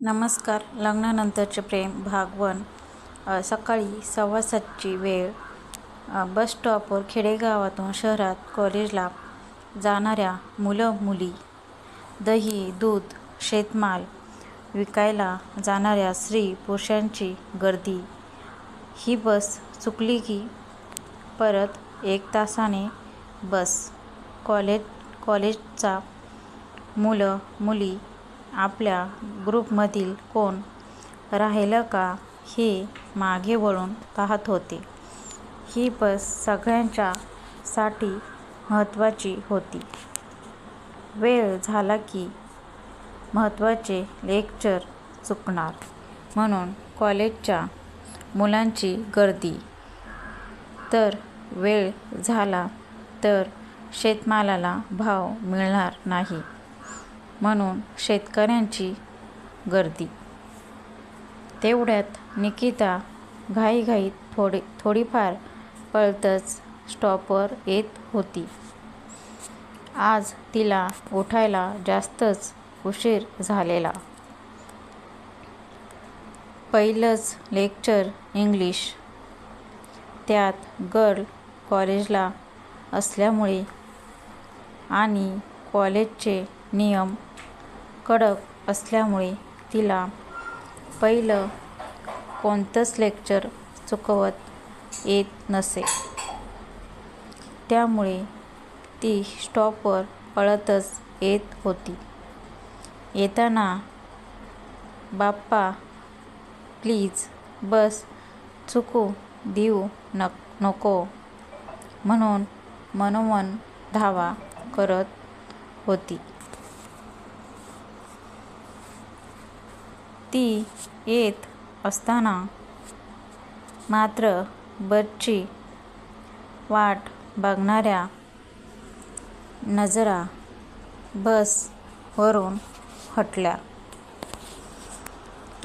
नमस्कार. लग्नानंतरचे प्रेम भाग 1. सकाळी 6:15ची वेळ. बस स्टॉपवर खेडेगावातून शहरात कॉलेजला जाणाऱ्या मुलं मुली, दही दूध शेतमाल विकायला जाणाऱ्या स्त्री पुरुषांची गर्दी. ही बस चुकली की परत 1 तासाने बस. कॉलेजचा मुलं मुली आपल्या ग्रुपमधील कोण राहिलं का हे मागे वळून पाहत होते. ही बस सगळ्यांच्या साठी महत्त्वाची होती. वेळ झाला की महत्त्वाचे लेक्चर चुकणार म्हणून कॉलेजच्या मुलांची गर्दी. तर वेळ झाला तर शेतमालाला भाव मिळणार नाही म्हणून शेतकऱ्यांची गर्दी. तेवढ्यात निकिता घाईघाईत थोडीफार पळतच स्टॉपवर येत होती. आज तिला उठायला जास्तच उशीर झालेला. पहिलंच लेक्चर इंग्लिश, त्यात गर्ल कॉलेजला असल्यामुळे आणि कॉलेजचे नियम कडक असल्यामुळे तिला पहिलं कोणतंच लेक्चर चुकवत येत नसे. त्यामुळे ती स्टॉपवर पळतच येत होती. येताना बाप्पा प्लीज बस चुकू देऊ नको म्हणून मनोमन धावा करत होती. ती येत असताना मात्र बसची वाट बघणाऱ्या नजरा बसवरून हटल्या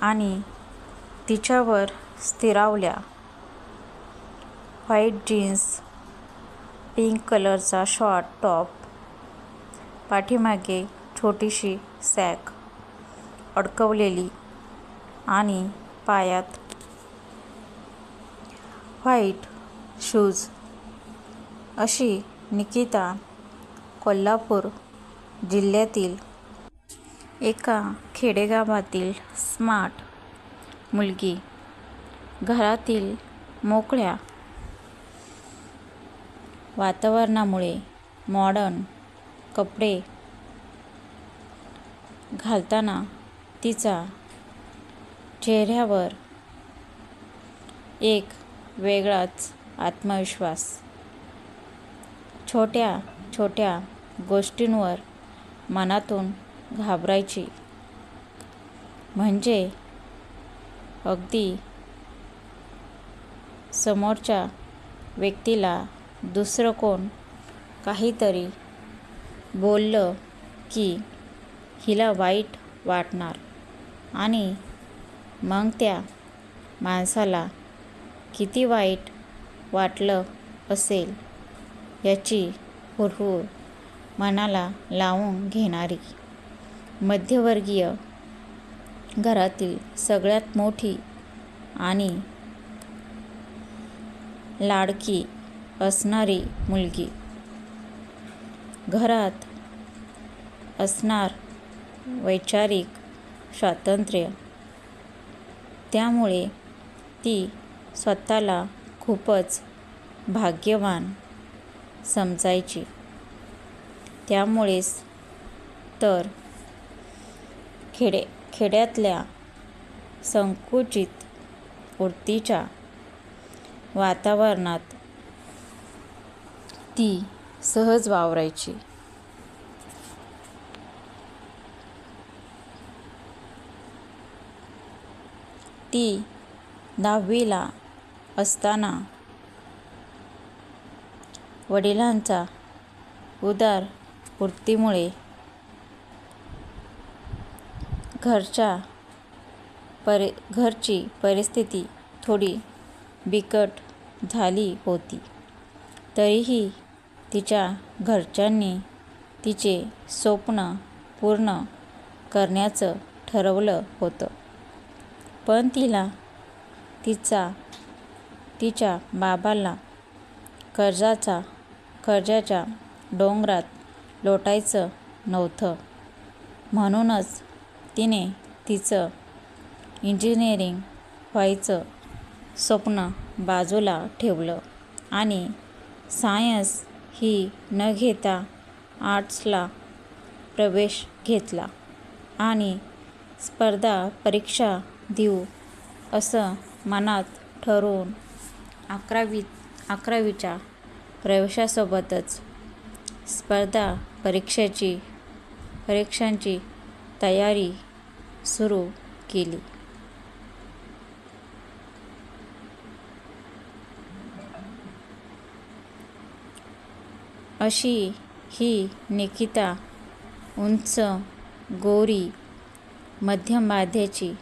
आणि तिच्यावर स्थिरावल्या. व्हाईट जीन्स, पिंक कलरचा शॉर्ट टॉप, पाठीमागे छोटीशी सॅक अडकवलेली आणि पायात व्हाईट शूज अशी निकिता कोल्हापूर जिल्ह्यातील एका खेडेगावातील स्मार्ट मुलगी. घरातील मोकळ्या वातावरणामुळे मॉडर्न कपडे घालताना तिचा चेहऱ्यावर एक वेगळाच आत्मविश्वास. छोट्या छोट्या गोष्टींवर मनातून घाबरायची म्हणजे अगदी समोरच्या व्यक्तीला दुसरं कोण काहीतरी बोललं की हिला वाईट वाटणार आणि मग त्या माणसाला किती वाईट वाटलं असेल याची हुरहूर मनाला लावून घेणारी. मध्यमवर्गीय घरातील सगळ्यात मोठी आणि लाडकी असणारी मुलगी. घरात असणार वैचारिक स्वातंत्र्य, त्यामुळे ती स्वतःला खूपच भाग्यवान समजायची. त्यामुळेच तर खेड्यातल्या संकुचित वृत्तीच्या वातावरणात ती सहज वावरायची. ती 10वीला असताना वडिलांचा उदार वृत्तीमुळे घरची परिस्थिती थोडी बिकट झाली होती. तरीही तिच्या घरच्यांनी तिचे स्वप्न पूर्ण करण्याचं ठरवलं होतं. पण तिला तिच्या बाबाला कर्जाच्या डोंगरात लोटायचं नव्हतं. म्हणूनच तिने तिचं इंजिनिअरिंग व्हायचं स्वप्न बाजूला ठेवलं आणि सायन्स ही न घेता आर्ट्सला प्रवेश घेतला आणि स्पर्धा परीक्षा देऊ असं मनात ठरवून 11वीच्या प्रवेशासोबतच स्पर्धा परीक्षांची तयारी सुरू केली. अशी ही निकिता उंच, गोरी, मध्यम बांध्याची,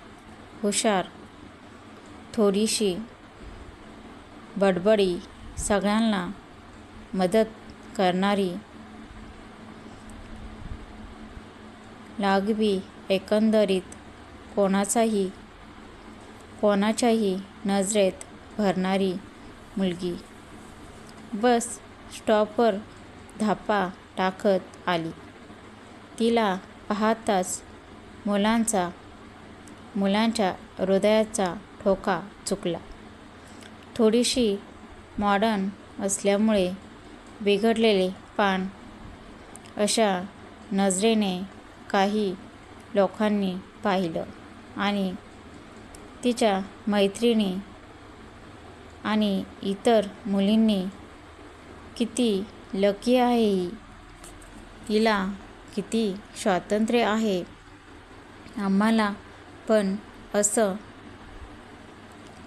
हुशार, थोडीशी बडबडी, सगळ्यांना मदत करणारी, लागवी, एकंदरीत कोणाच्याही नजरेत भरणारी मुलगी बस स्टॉपवर धापा टाकत आली. तिला पाहताच मुलांच्या हृदयाचा ठोका चुकला. थोडीशी मॉडर्न असल्यामुळे बिघडलेले पान अशा नजरेने काही लोकांनी पाहिलं आणि तिच्या मैत्रिणी आणि इतर मुलींनी किती लकी आहे ही, हिला किती स्वातंत्र्य आहे, आम्हाला पण असं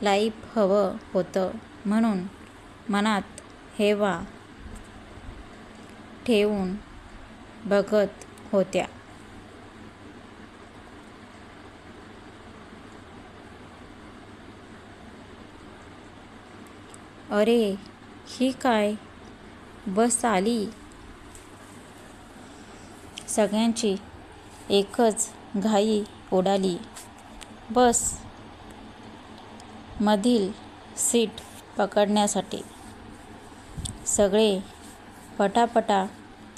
लाईफ हवं होतं म्हणून मनात हेवा ठेवून बघत होत्या. अरे ही काय बस आली. सगळ्यांची एकच घाई उडाली. बस मधील सीट पकडण्यासाठी सगळे पटापटा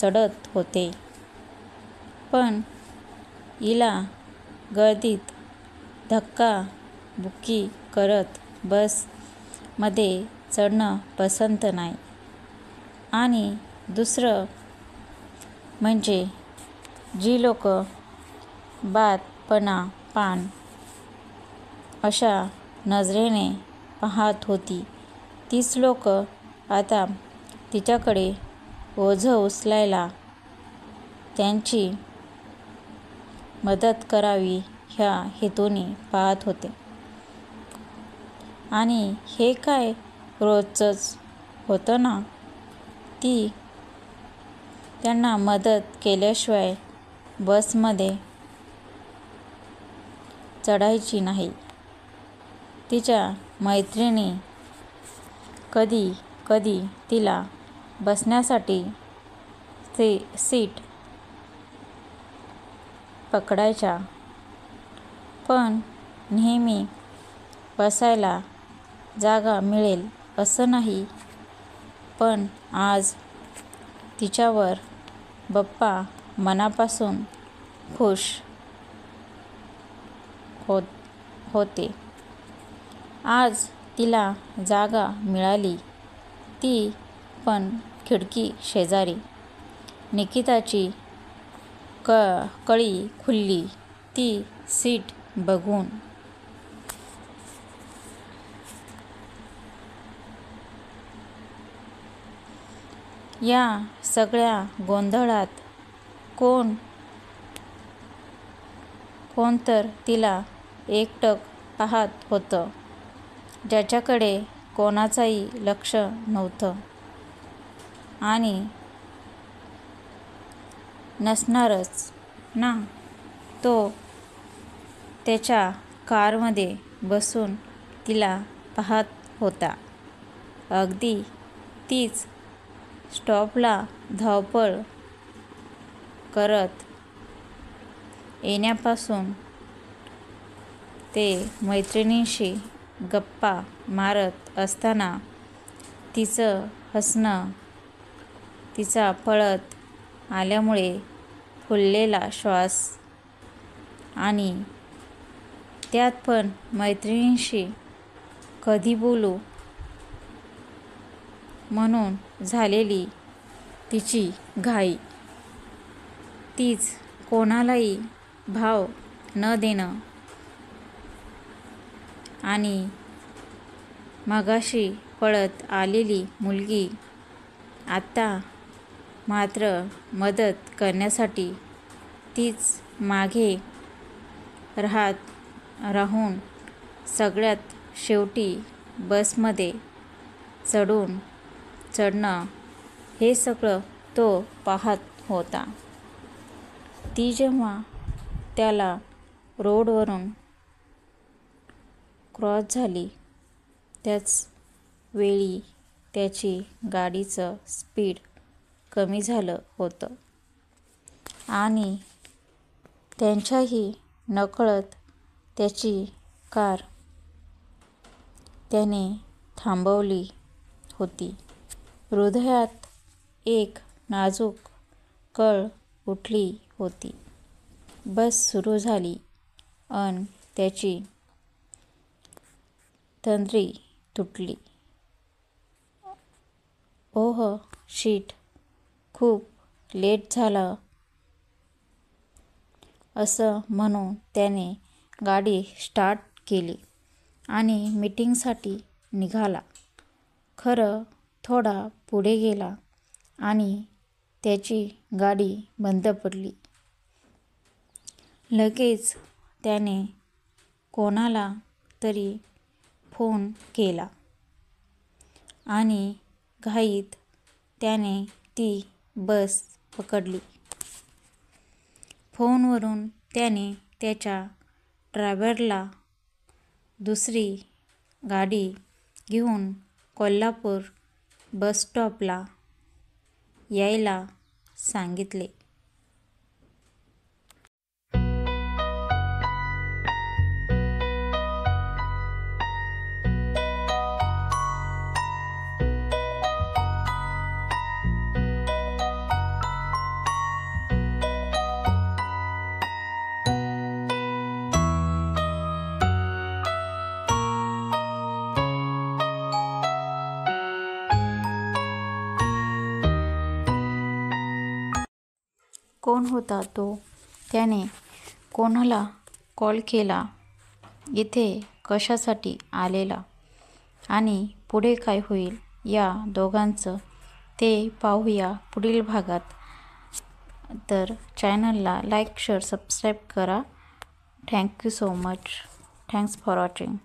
चढत होते. पण हिला गर्दीत धक्काबुक्की करत बस मध्ये चढणं पसंत नाही. आणि दुसरं म्हणजे जी लोक पान अशा नजरेने पाहत होती तीच लोक आता तिच्याकडे ओझं उचलायला, त्यांची मदत करावी ह्या हेतूने पाहत होते. आणि हे काय रोजचंच होतं ना. ती त्यांना मदत केल्याशिवाय बसमध्ये चढायची नाही. तिच्या मैत्रिणी कधी कधी तिला बसण्यासाठी सीट पकडायच्या, पण नेहमी बसायला जागा मिळेल असं नाही. पण आज तिच्यावर बाप्पा मनापासून खुश होते. आज तिला जागा मिळाली, ती पण खिडकी शेजारी. निकिताची कळी खुलली ती सीट बघून. या सगळ्या गोंधळात कोण तर तिला एकटक पाहत होतं, ज्याच्याकडे कोणाचंही लक्ष नव्हतं आणि नसणारच ना. तो त्याच्या कारमध्ये बसून तिला पाहत होता. अगदी तीच स्टॉपला धावपळ करत येण्यापासून ते मैत्रिणींशी गप्पा मारत असताना तिचं हसणं तिचा पळत आल्यामुळे फुललेला श्वास आणि त्यात पण मैत्रिणींशी कधी बोलू म्हणून झालेली तिची घाई, तीच कोणालाही भाव न देणं आणि मगाशी पळत आलेली मुलगी आता मात्र मदत करण्यासाठी तीच मागे राहून सगळ्यात शेवटी बसमध्ये चढणं हे सगळं तो पाहत होता. ती जेव्हा त्याला रोडवरून क्रॉस झाली त्याच वेळी त्याची गाडीचं स्पीड कमी झालं होतं आणि त्यांच्याही नकळत त्याची कार त्याने थांबवली होती. हृदयात एक नाजूक कळ उठली होती. बस सुरू झाली अन त्याची तंद्री तुटली. ओह शिट, खूप लेट झालं असं म्हणून त्याने गाडी स्टार्ट केली आणि मीटिंगसाठी निघाला. खरं थोडा पुढे गेला आणि त्याची गाडी बंद पडली. लगेच त्याने कोणाला तरी फोन केला आणि घाईत त्याने ती बस पकडली. फोनवरून त्याने त्याच्या ड्रायव्हरला दुसरी गाडी घेऊन कोल्हापूर बस स्टॉपला यायला सांगितले. कोण होता तो? त्याने कोणाला कॉल केला? इथे कशासाठी आलेला? आणि पुढे काय होईल या दोघांचं ते पाहूया पुढील भागात. तर चॅनलला लाईक, शेअर, सबस्क्राईब करा. Thank you so much. Thanks for watching.